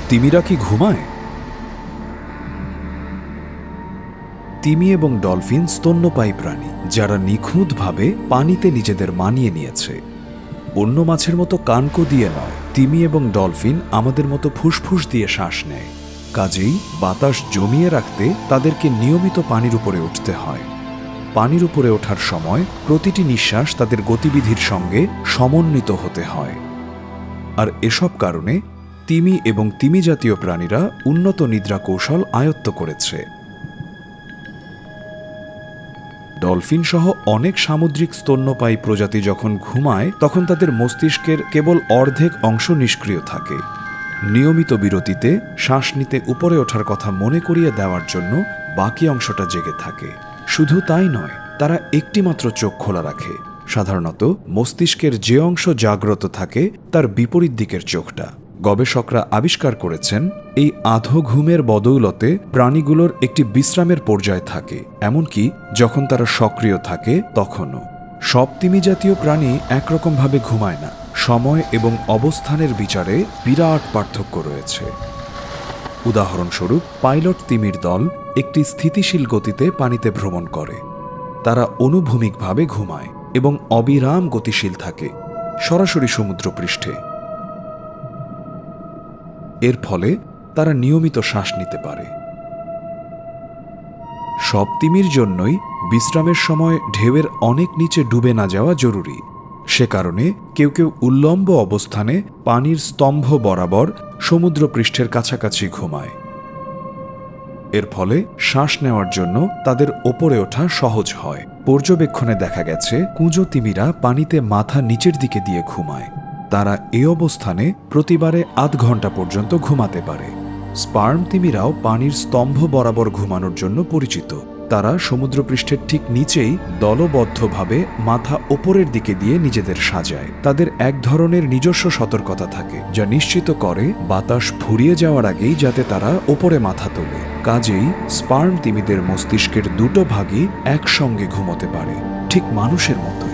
তিমিরা কি ঘুমায়? তিমি এবং ডলফিন স্তন্যপায়ী প্রাণী, যারা নিখুঁতভাবে পানিতে নিজেদের মানিয়ে নিয়েছে। অন্য মাছের মতো কানকো দিয়ে নয়, তিমি এবং ডলফিন আমাদের মতো ফুসফুস দিয়ে শ্বাস নেয়। কাজেই বাতাস জমিয়ে রাখতে তাদেরকে নিয়মিত পানির উপরে উঠতে হয়। পানির উপরে ওঠার সময় প্রতিটি নিঃশ্বাস তাদের গতিবিধির সঙ্গে সমন্বিত হতে হয়। আর এসব কারণে তিমি এবং তিমি জাতীয় প্রাণীরা উন্নত নিদ্রা কৌশল আয়ত্ত করেছে। ডলফিন সহ অনেক সামুদ্রিক স্তন্যপায়ী প্রজাতি যখন ঘুমায় তখন তাদের মস্তিষ্কের কেবল অর্ধেক অংশ নিষ্ক্রিয় থাকে। নিয়মিত বিরতিতে শ্বাস নিতে উপরে ওঠার কথা মনে করিয়ে দেওয়ার জন্য বাকি অংশটা জেগে থাকে। শুধু তাই নয়, তারা একটিমাত্র চোখ খোলা রাখে। সাধারণত মস্তিষ্কের যে অংশ জাগ্রত থাকে তার বিপরীত দিকের চোখটা। গবেষকরা আবিষ্কার করেছেন এই আধো ঘুমের বদৌলতে প্রাণীগুলোর একটি বিশ্রামের পর্যায় থাকে, এমনকি যখন তারা সক্রিয় থাকে তখনও। সব তিমি জাতীয় প্রাণী একরকমভাবে ঘুমায় না। সময় এবং অবস্থানের বিচারে বিরাট পার্থক্য রয়েছে। উদাহরণস্বরূপ, পাইলট তিমির দল একটি স্থিতিশীল গতিতে পানিতে ভ্রমণ করে। তারা অনুভূমিকভাবে ঘুমায় এবং অবিরাম গতিশীল থাকে, সরাসরি সমুদ্রপৃষ্ঠে। এর ফলে তারা নিয়মিত শ্বাস নিতে পারে। সব তিমির জন্যই বিশ্রামের সময় ঢেউয়ের অনেক নিচে ডুবে না যাওয়া জরুরি। সে কারণে কেউ কেউ উল্লম্ব অবস্থানে পানির স্তম্ভ বরাবর সমুদ্রপৃষ্ঠের কাছাকাছি ঘুমায়। এর ফলে শ্বাস নেওয়ার জন্য তাদের ওপরে ওঠা সহজ হয়। পর্যবেক্ষণে দেখা গেছে কুঁজো তিমিরা পানিতে মাথা নিচের দিকে দিয়ে ঘুমায়। তারা এ অবস্থানে প্রতিবারে আধ ঘন্টা পর্যন্ত ঘুমাতে পারে। স্পার্ম তিমিরাও পানির স্তম্ভ বরাবর ঘুমানোর জন্য পরিচিত। তারা সমুদ্রপৃষ্ঠের ঠিক নিচেই দলবদ্ধভাবে মাথা ওপরের দিকে দিয়ে নিজেদের সাজায়। তাদের এক ধরনের নিজস্ব সতর্কতা থাকে, যা নিশ্চিত করে বাতাস ফুরিয়ে যাওয়ার আগেই যাতে তারা ওপরে মাথা তোলে। কাজেই স্পার্ম তিমিদের মস্তিষ্কের দুটো ভাগই একসঙ্গে ঘুমোতে পারে, ঠিক মানুষের মতো।